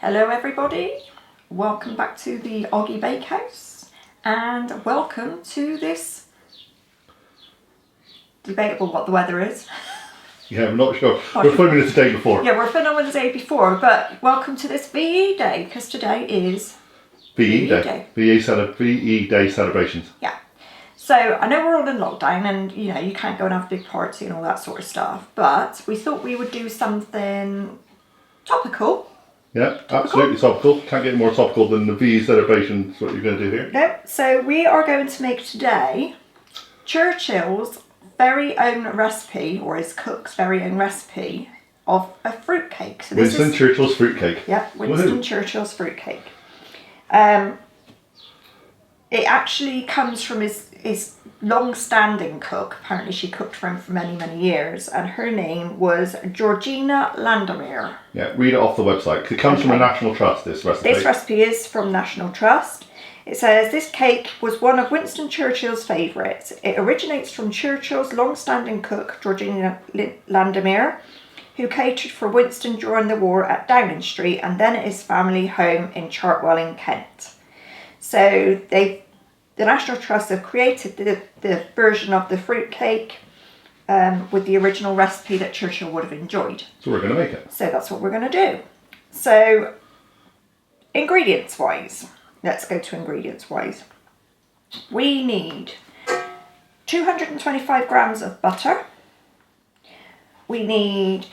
Hello everybody, welcome back to the OGGIE Bakehouse and welcome to this debatable what the weather is. Yeah, I'm not sure. We're filming it the day before. Yeah, we're filming the day before, but welcome to this VE Day because today is VE Day. VE Day celebrations. Yeah. So I know we're all in lockdown and you know you can't go and have a big party and all that sort of stuff, but we thought we would do something topical. Yeah, absolutely topical. Can't get more topical than the VE celebration. That's what you're going to do here. No, so we are going to make today Churchill's very own recipe, or his cook's very own recipe of a fruitcake. So this Winston Churchill's fruitcake. Yeah, Winston Churchill's fruitcake. It actually comes from his long-standing cook. Apparently she cooked for him for many, many years, and her name was Georgina Landermeer. Yeah, read it off the website. It comes from a National Trust, this recipe. This recipe is from National Trust. It says, this cake was one of Winston Churchill's favourites. It originates from Churchill's long-standing cook, Georgina Landermeer, who catered for Winston during the war at Downing Street and then at his family home in Chartwell in Kent. So the National Trust have created the version of the fruitcake with the original recipe that Churchill would have enjoyed. So we're going to make it. So that's what we're going to do. So ingredients-wise, let's go to ingredients-wise. We need 225 grams of butter. We need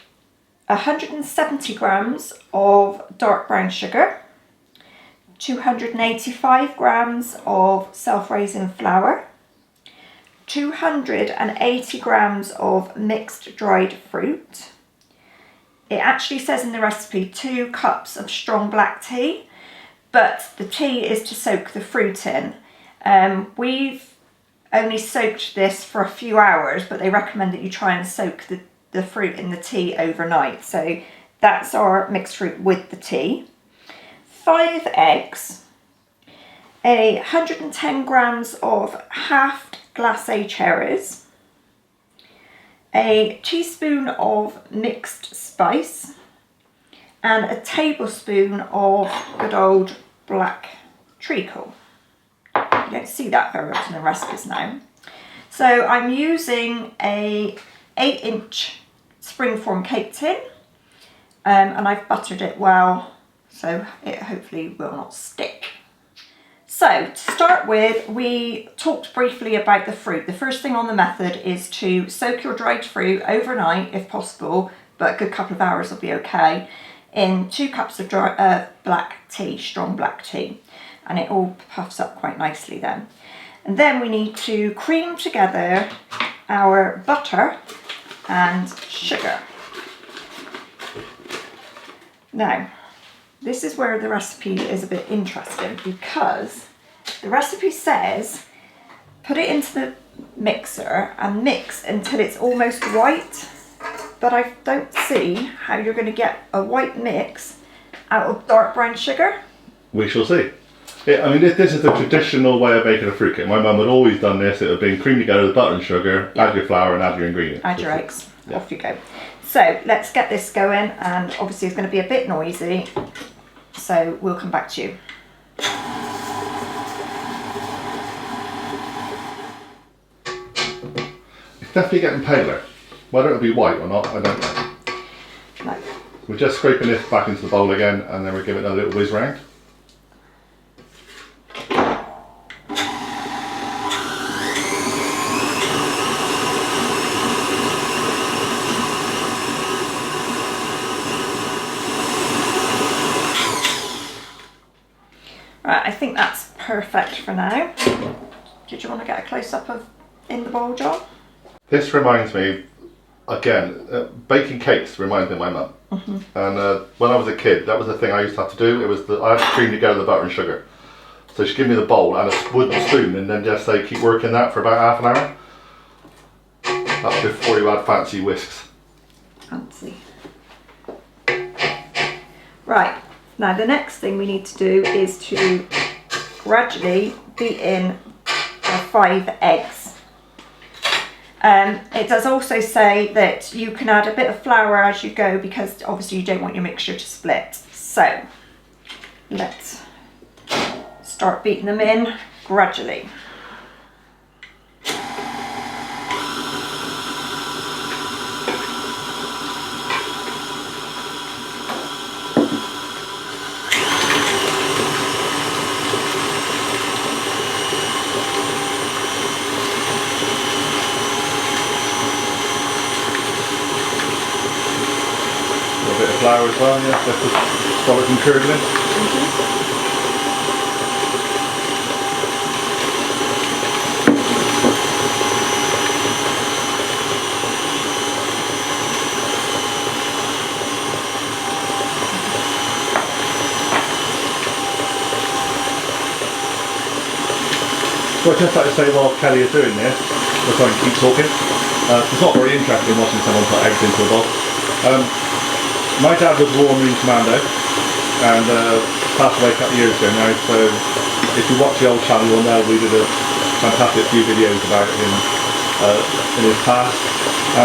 170 grams of dark brown sugar. 285 grams of self-raising flour, 280 grams of mixed dried fruit. It actually says in the recipe 2 cups of strong black tea, but the tea is to soak the fruit in. We've only soaked this for a few hours, but they recommend that you try and soak the fruit in the tea overnight. So that's our mixed fruit with the tea. 5 eggs, 110 grams of halved glacé cherries, a teaspoon of mixed spice, and a tablespoon of good old black treacle. You don't see that very often in recipes now. So I'm using a 8-inch springform cake tin, and I've buttered it well, so it hopefully will not stick. So to start with, we talked briefly about the fruit. The first thing on the method is to soak your dried fruit overnight if possible, but a good couple of hours will be okay, in 2 cups of black tea, strong black tea, and it all puffs up quite nicely then. And then we need to cream together our butter and sugar. Now, this is where the recipe is a bit interesting because the recipe says put it into the mixer and mix until it's almost white, but I don't see how you're going to get a white mix out of dark brown sugar. We shall see. I mean, this is the traditional way of making a fruitcake. My mum had always done this. It would have been cream together the butter and sugar, add your flour and add your ingredients. Add your eggs, off you go. So let's get this going, and obviously it's going to be a bit noisy, so we'll come back to you. It's definitely getting paler. Whether it'll be white or not, I don't know. No. We're just scraping this back into the bowl again, and then we're giving it a little whiz round. Right, I think that's perfect for now. Did you want to get a close-up of in the bowl, John? This reminds me, again, baking cakes reminds me of my mum. And when I was a kid, that was the thing I used to have to do. It was I had to cream together the butter and sugar. So she'd give me the bowl and a wooden spoon, and then just say keep working that for about half an hour. That's before you had fancy whisks. Fancy. Right. Now the next thing we need to do is to gradually beat in our 5 eggs. It does also say that you can add a bit of flour as you go because obviously you don't want your mixture to split. So start beating them in gradually. Flour as well, yeah, just to stop it from curdling. So I'd just like to say while Kelly is doing this, we're trying to keep talking. It's not very interesting watching someone put eggs into a bowl. My dad was a War Marine Commando and passed away a couple of years ago now, so if you watch the old channel you'll know we did a fantastic few videos about him in his past,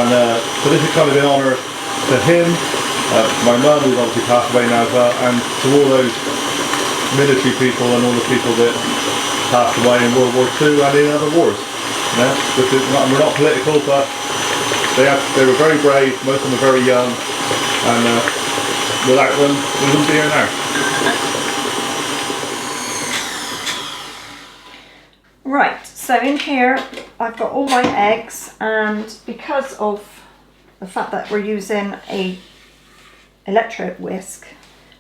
and so this is kind of in honour to him, my mum who's obviously passed away now as well, and to all those military people and all the people that passed away in World War II and in other wars. Yeah? We're not political, but they were very brave, most of them were very young. And without them, we wouldn't be here now. Right, so in here I've got all my eggs, and because of the fact that we're using a electric whisk,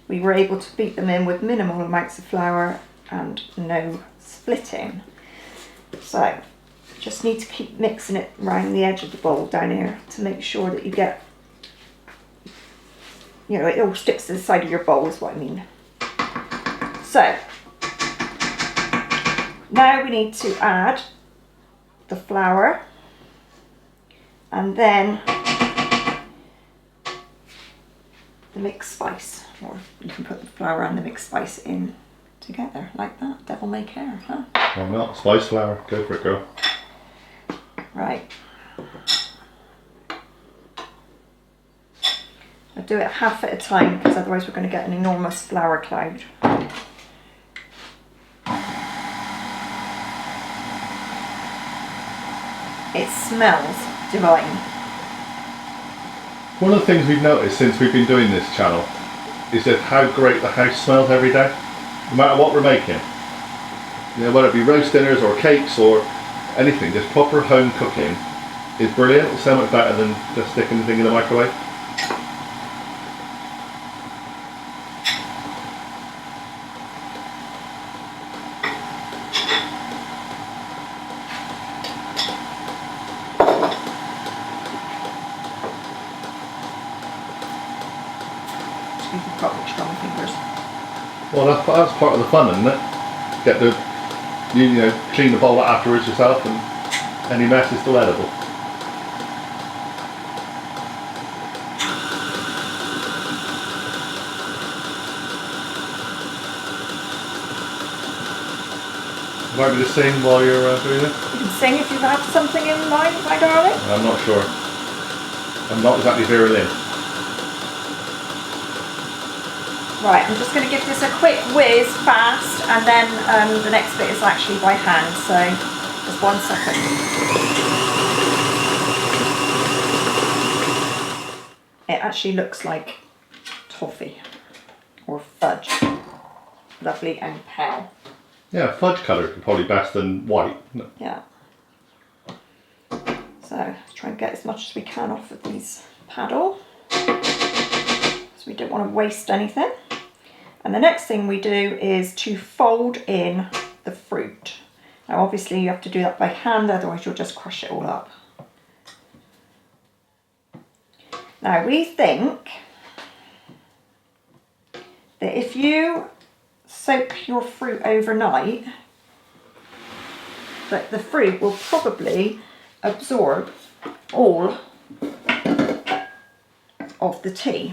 we were able to beat them in with minimal amounts of flour and no splitting. So just need to keep mixing it around the edge of the bowl down here to make sure that you get, you know, it all sticks to the side of your bowl is what I mean. So now we need to add the flour and then the mixed spice, or you can put the flour and the mixed spice in together like that. Devil may care, huh? Why not? Spice flour, go for it, girl. Right. I'll do it half at a time because otherwise we're going to get an enormous flour cloud. It smells divine. One of the things we've noticed since we've been doing this channel is just how great the house smells every day, no matter what we're making. You know, whether it be roast dinners or cakes or anything, just proper home cooking is brilliant. It's so much better than just sticking the thing in the microwave. You've got strong fingers. Well, that's part of the fun, isn't it? Get the you know, clean the bowl afterwards yourself, and any mess is still edible. You want me to sing while you're doing it? You can sing if you have something in mind, my darling. I'm not sure. I'm not exactly Vera Lynn. Right, I'm just going to give this a quick whiz fast, and then the next bit is actually by hand, so just 1 second. It actually looks like toffee or fudge. Lovely and pale. Yeah, fudge colour is probably best than white, isn't it? Yeah. So let's try and get as much as we can off of these paddle, so we don't want to waste anything. And the next thing we do is to fold in the fruit. Now obviously you have to do that by hand, otherwise you'll just crush it all up. Now we think that if you soak your fruit overnight, that the fruit will probably absorb all of the tea.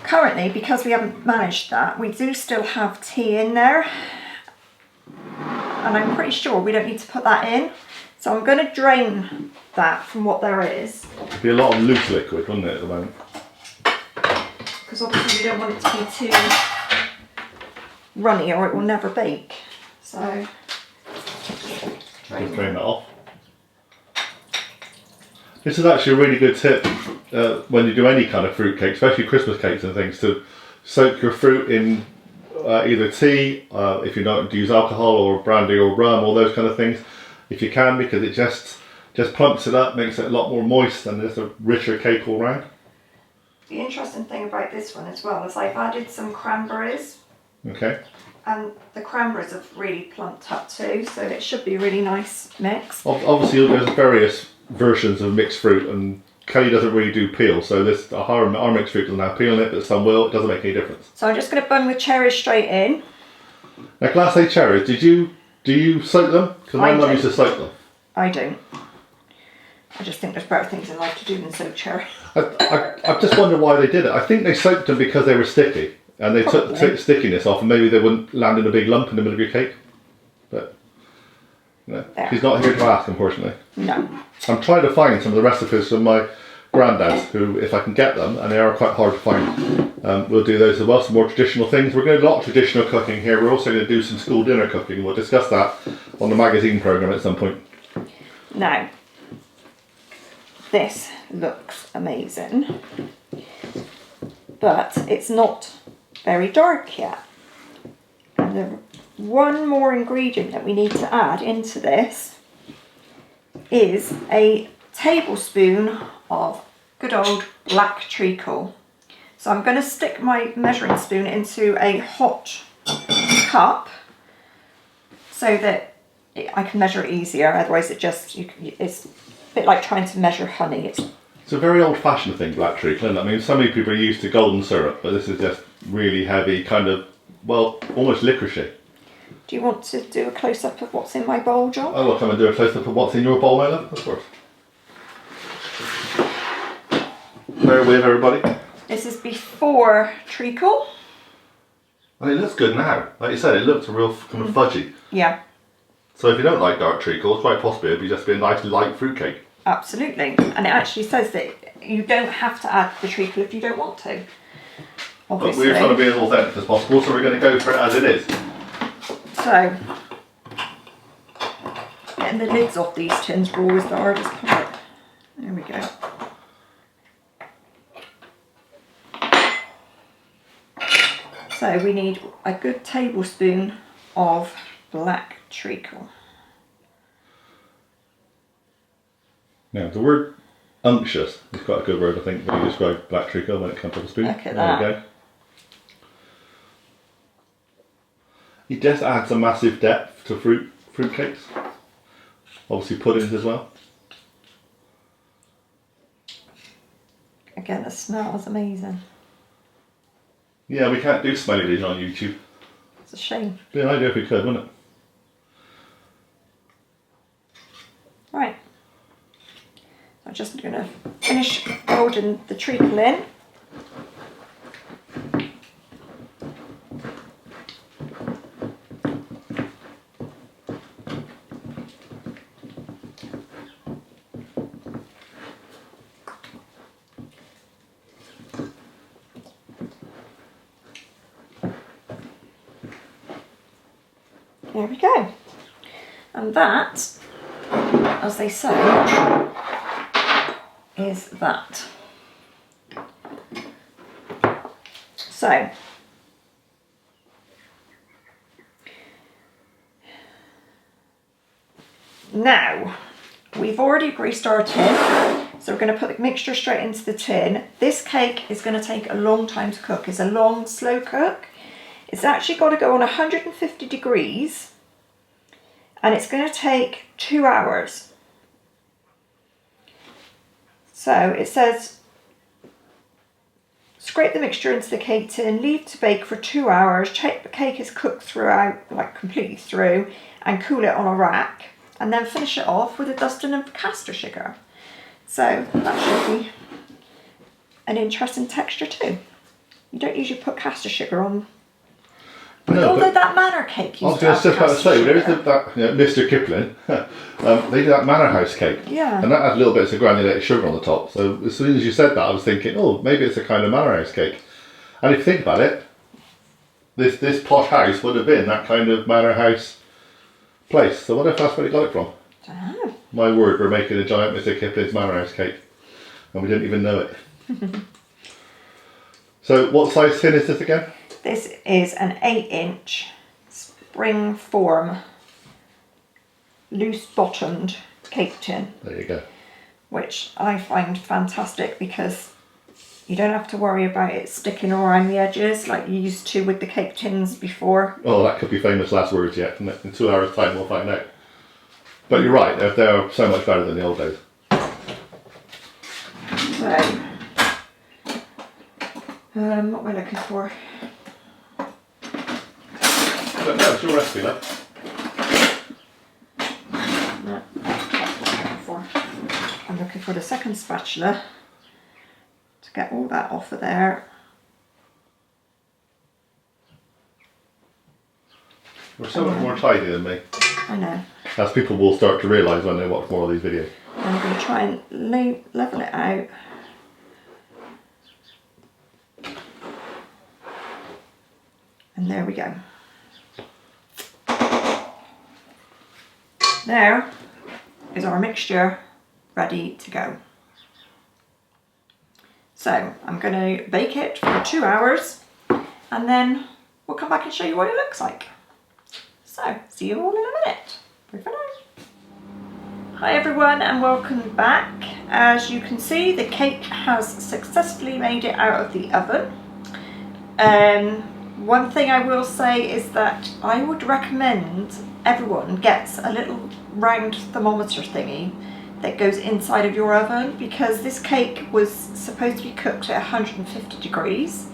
Currently, because we haven't managed that, we do still have tea in there, and I'm pretty sure we don't need to put that in, so I'm going to drain that from what there is. It'd be a lot of loose liquid, wouldn't it, at the moment? Because obviously we don't want it to be too runny or it will never bake. So Just drain that off. This is actually a really good tip when you do any kind of fruit cake, especially Christmas cakes and things, to soak your fruit in either tea, if you don't use alcohol, or brandy or rum, all those kind of things, if you can, because it just plumps it up, makes it a lot more moist, and there's a richer cake all round. the interesting thing about this one as well is I've added some cranberries. Okay. And the cranberries have really plumped up too, so it should be a really nice mix. Obviously, there's various versions of mixed fruit, and Kelly doesn't really do peel, so this our mixed fruit doesn't have peel in it, but some will. It doesn't make any difference. So I'm just going to bung the cherries straight in. Now, glacé cherries, do you soak them? Because my mum used to soak them. I don't. I just think there's better things in life to do than soak cherry. I just wonder why they did it. I think they soaked them because they were sticky, and they took the stickiness off, and maybe they wouldn't land in a big lump in the middle of your cake. But no, she's not here to ask, unfortunately. No. I'm trying to find some of the recipes from my granddad's, who, if I can get them, and they are quite hard to find, we'll do those as well, some more traditional things. We're going to do a lot of traditional cooking here. We're also going to do some school dinner cooking. We'll discuss that on the magazine programme at some point. Now, this looks amazing, but it's not very dark yet. And the one more ingredient that we need to add into this is a tablespoon of good old black treacle. So I'm going to stick my measuring spoon into a hot cup so that I can measure it easier. Otherwise it's a bit like trying to measure honey. It's a very old-fashioned thing, black treacle, isn't it? I mean, so many people are used to golden syrup, but this is just really heavy, kind of, well, almost licoricey. Do you want to do a close-up of what's in my bowl, John? I will come and do a close-up of what's in your bowl, my love, of course. Bear with, everybody. This is before treacle. And it looks good now. Like you said, it looks real kind of fudgy. Yeah. So if you don't like dark treacle, it's quite possibly it'd be just be a nice light fruitcake. Absolutely. And it actually says that you don't have to add the treacle if you don't want to. Obviously. But we're trying to be as authentic as possible, so we're going to go for it as it is. So, getting the lids off these tins are always the hardest part. There we go. So we need a good tablespoon of black treacle. Now, the word unctuous is quite a good word, I think, when you describe black treacle when it comes to the spoon. Look at there that. We go. It just adds a massive depth to fruit cakes. Obviously puddings as well. Again, the smell is amazing. Yeah, we can't do smelly dish on YouTube. It's a shame. Be an idea if we could, wouldn't it? Right. I'm just going to finish folding the treacle in. There we go. And that, as they say, is that. So, now we've already greased our tin, so we're going to put the mixture straight into the tin. This cake is going to take a long time to cook. It's a long, slow cook. It's actually got to go on 150 degrees and it's going to take 2 hours. So it says, scrape the mixture into the cake tin, leave to bake for 2 hours, check the cake is cooked throughout, like completely through, and cool it on a rack, and then finish it off with a dusting of caster sugar. So that should be an interesting texture too. You don't usually put caster sugar on. No, although that manor cake I was used to have just about to say, caster there is sugar. that Mr. Kipling, they do that manor house cake. Yeah. And that has little bits of granulated sugar on the top. So as soon as you said that, I was thinking, oh, maybe it's a kind of manor house cake. And if you think about it, this posh house would have been that kind of manor house place. So I wonder if that's where he got it from. Dunno. My word, we're making a giant Mr. Kipling's manor house cake, and we didn't even know it. So what size tin is this again? This is an 8-inch spring form, loose bottomed cake tin. There you go. Which I find fantastic because you don't have to worry about it sticking around the edges like you used to with the cake tins before. Oh, that could be famous last words yet. In 2 hours' time we'll find out. But you're right, they're so much better than the old days. So, what am I looking for? But no, it's your recipe, love. No, that's what I'm looking for. I'm looking for the second spatula to get all that off of there. We're so much more tidy than me. I know. As people will start to realise when they watch more of these videos. I'm going to try and level it out. And there we go. There is our mixture ready to go. So I'm going to bake it for 2 hours and then we'll come back and show you what it looks like. So see you all in a minute. Bye for now. Hi everyone and welcome back. As you can see, the cake has successfully made it out of the oven. One thing I will say is that I would recommend everyone gets a little round thermometer thingy that goes inside of your oven, because this cake was supposed to be cooked at 150 degrees,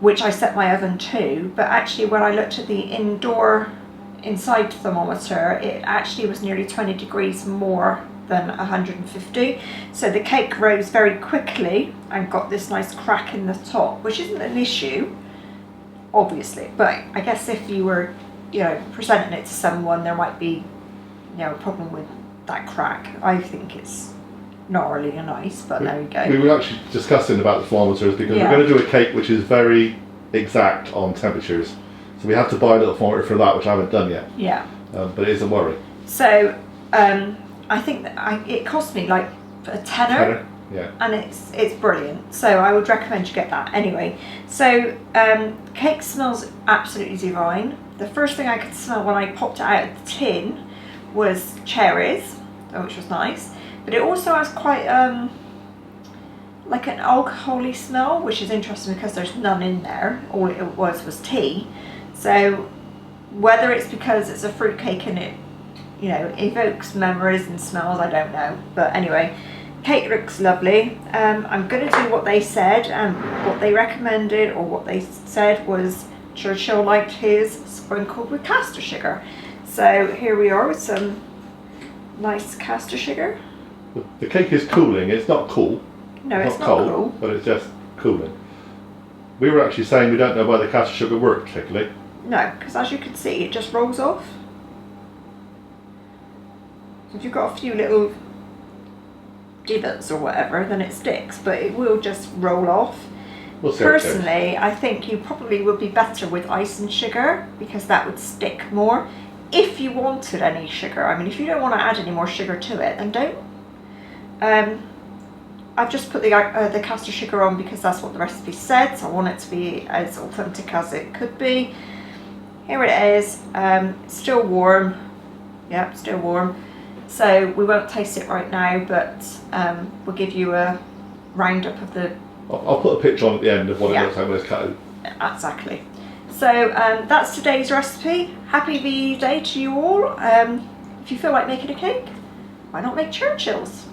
which I set my oven to, but actually when I looked at the inside thermometer, it actually was nearly 20 degrees more than 150. So the cake rose very quickly and got this nice crack in the top, which isn't an issue, obviously, but I guess if you were, you know, presenting it to someone, there might be, you know, a problem with that crack. I think it's not really nice, but there you go. We were actually discussing about the thermometers because we're going to do a cake which is very exact on temperatures. So we have to buy a little thermometer for that, which I haven't done yet. Yeah. But it is a worry. So I think that it cost me like a tenner. Yeah. And it's brilliant. So I would recommend you get that. Anyway, so cake smells absolutely divine. The first thing I could smell when I popped it out of the tin was cherries, which was nice. But it also has quite like an alcohol-y smell, which is interesting because there's none in there. All it was tea. So whether it's because it's a fruitcake and it, you know, evokes memories and smells, I don't know. But anyway, cake looks lovely. I'm going to do what they said, and what they recommended or what they said was Churchill liked his sprinkled with caster sugar. So here we are with some nice caster sugar. The cake is cooling. It's not cool. No, it's not cold, cool. But it's just cooling. We were actually saying we don't know why the caster sugar worked particularly. No, because as you can see, it just rolls off. If you've got a few little divots or whatever, then it sticks, but it will just roll off. We'll see. Personally, I think you probably would be better with ice and sugar, because that would stick more. If you wanted any sugar, I mean, if you don't want to add any more sugar to it, then don't. I've just put the caster sugar on because that's what the recipe said, so I want it to be as authentic as it could be. Here it is. Still warm. Yep, still warm. So we won't taste it right now, but we'll give you a roundup of the... I'll put a picture on at the end of what it looks like when it's cut out. Exactly. So that's today's recipe. Happy V-Day to you all. If you feel like making a cake, why not make Churchill's?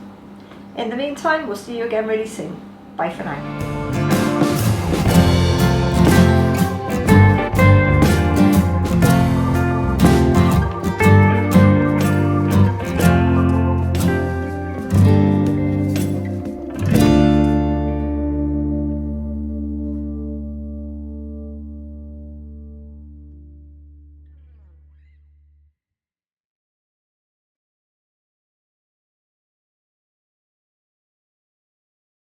In the meantime, we'll see you again really soon. Bye for now.